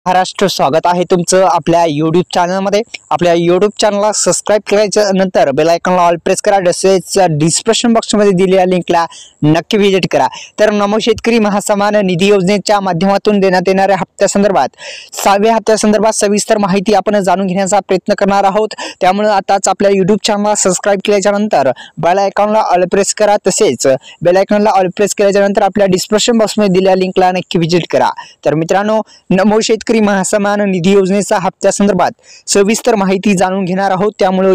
महाराष्ट्र स्वागत आहे तुमचं आपल्या YouTube चॅनलमध्ये। आपल्या YouTube चॅनलला सबस्क्राइब केल्याच्या नंतर बेल आयकॉनला ऑल प्रेस करा। तसेच डिस्क्रिप्शन बॉक्समध्ये दिलेल्या लिंकला नक्की व्हिजिट करा। तर नमो शेतकरी महासन्मान निधी योजनेच्या माध्यमातून देण्यात येणाऱ्या हप्त्यासंदर्भात 6व्या हप्त्यासंदर्भात सविस्तर माहिती आपण जाणून घेण्याचा प्रयत्न करणार आहोत। त्यामुळे आताच आपल्या YouTube चॅनलला सबस्क्राइब केल्याच्या नंतर बेल आयकॉनला ऑल प्रेस करा। तसेच बेल आयकॉनला ऑल प्रेस केल्याच्या नंतर आपल्या डिस्क्रिप्शन बॉक्समध्ये दिलेल्या लिंकला नक्की व्हिजिट करा। तर मित्रांनो, नमो शेतकरी महासन्मान निधी योजनेचा हप्त्यासंदर्भात सविस्तर माहिती जाणून घेणार आहोत। त्यामुळे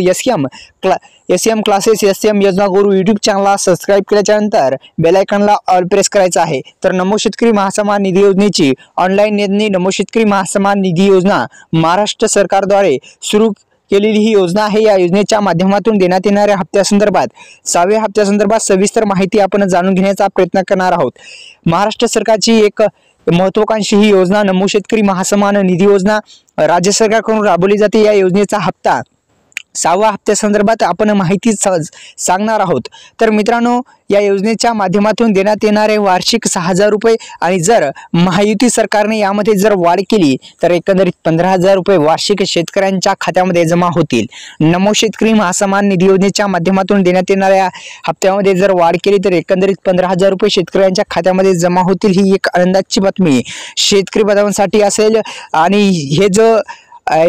एसएम क्लासेस एसएम योजना गुरु YouTube चॅनलला सबस्क्राइब केल्याच्या नंतर बेल आयकॉनला ऑल प्रेस करायचा आहे। तर नमो शेतकरी महासन्मान निधी योजनेची ऑनलाईन नोंदणी नमो शेतकरी महासन्मान निधी योजना महाराष्ट्र सरकारद्वारे सुरू केलेली ही योजना आहे। या योजनेच्या माध्यमातून देण्यात येणाऱ्या हप्त्यासंदर्भात 6व्या हप्त्यासंदर्भात सविस्तर माहिती आपण जाणून घेण्याचा प्रयत्न करणार आहोत। महाराष्ट्र सरकारची एक महत्त्वाकांक्षी ही योजना नमो शेतकरी महासन्मान निधी योजना राज्य सरकारकडून राबवली जाते। या योजनेचा हप्ता 6व्या हप्त्यासंदर्भात आपण माहिती सांगणार आहोत। तर मित्रांनो, या योजनेच्या माध्यमातून देण्यात येणारे वार्षिक 6,000 रुपये आणि जर महायुती सरकारने यामध्ये जर वाढ केली तर एकंदरीत 15,000 रुपये वार्षिक शेतकऱ्यांच्या खात्यामध्ये जमा होतील। नमो शेतकरी महासन्मान निधी योजनेच्या माध्यमातून देण्यात येणाऱ्या हप्त्यामध्ये जर वाढ केली तर एकंदरीत 15,000 रुपये शेतकऱ्यांच्या खात्यामध्ये जमा होतील। ही एक आनंदाची बातमी शेतकरी बांधवांसाठी असेल। आणि हे जो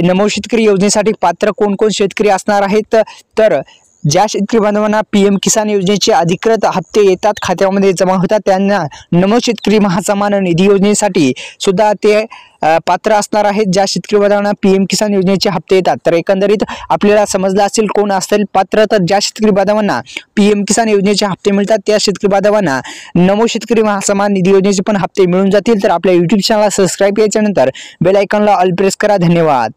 नमो शेतकरी योजनेसाठी पात्र कोण कोण शेतकरी असणार आहेत, तर ज्या शेतकरी बांधवांना पीएम किसान योजनेचे अधिकृत हप्ते येतात खात्यामध्ये जमा होतात त्यांना नमो शेतकरी महासन्मान निधी योजनेसाठी सुद्धा ते पात्र असणार आहेत। ज्या शेतकरी बांधवांना पीएम किसान योजनेचे हप्ते येतात, तर एकंदरीत आपल्याला समजलं असेल कोण असेल पात्र। तर ज्या शेतकरी बांधवांना पीएम किसान योजनेचे हप्ते मिळतात त्या शेतकरी बांधवांना नमो शेतकरी महासन्मान निधी योजनेचे पण हप्ते मिळून जातील। तर आपल्या YouTube चॅनलला सबस्क्राइब केल्यानंतर बेल आयकॉनला ऑल प्रेस करा। धन्यवाद।